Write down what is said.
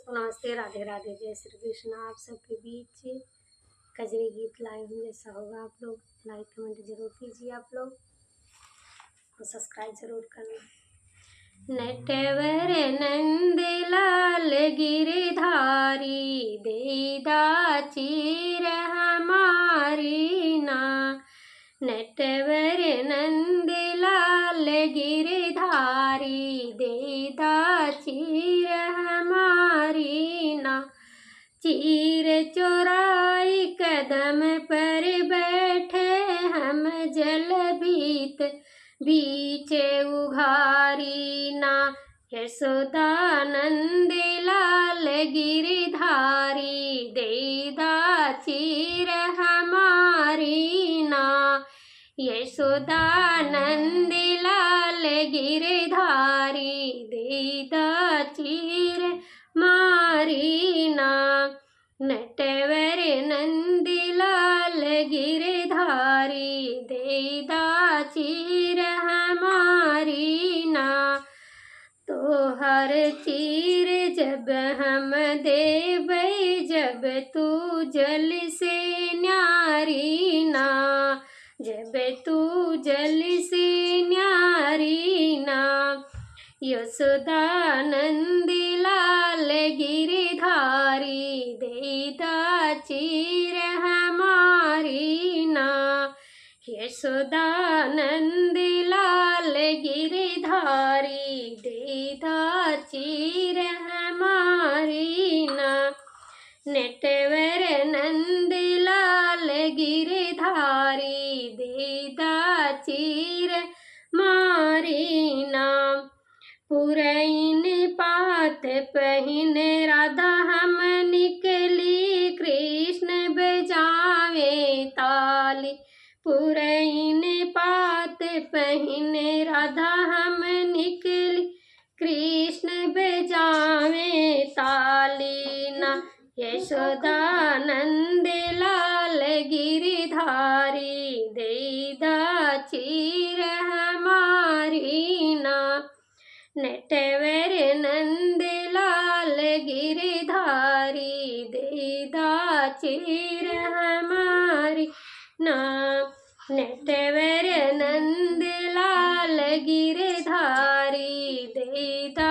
दोस्तों नमस्ते, राधे राधे, जय श्री कृष्ण। आप सबके बीच कजरी गीत लाए हूँ। जैसा होगा आप लोग लाइक कमेंट जरूर कीजिए आप लोग और सब्सक्राइब जरूर करना। नटवर नंद लाल गिरधारी देदा चीर हमारी ना। नटवर नंद लाल गिरधारी देदा चीर हमारी ना। चीर चोराई कदम पर बैठे हम जल भीत बीच उघारी ना। यशोदानंद लाल गिरधारी देदा चीर हमारी ना। यशोदानंद लाल गिरधारी देदा चीर मारी ना। नटवर नंद लाल गिरधारी देदा चीर हमारी ना। तो हर चीर जब हम देबै जब तू जल से न्यारी ना। जब तू जल से न्यारी ना। यशोदानंद लाल गिरधारी देदा चीर हमारी ना। यशोदानंद लाल गिरधारी देदा चीर हमारी ना। नटवर नंद लाल गिरधारी देदा चीर मारी ना। पुरैन पात पहिन राधा हम निकली कृष्ण बजावे ताली। पुरैन पात पहिन राधा हम निकली कृष्ण बजावे ताली ना। यशोदानंद लाल गिरधारी देदा चीर हमारी ना। नटवर नंद लाल गिरधारी देदा चीर हमारी ना। नटवर नंद लाल गिरधारी देदा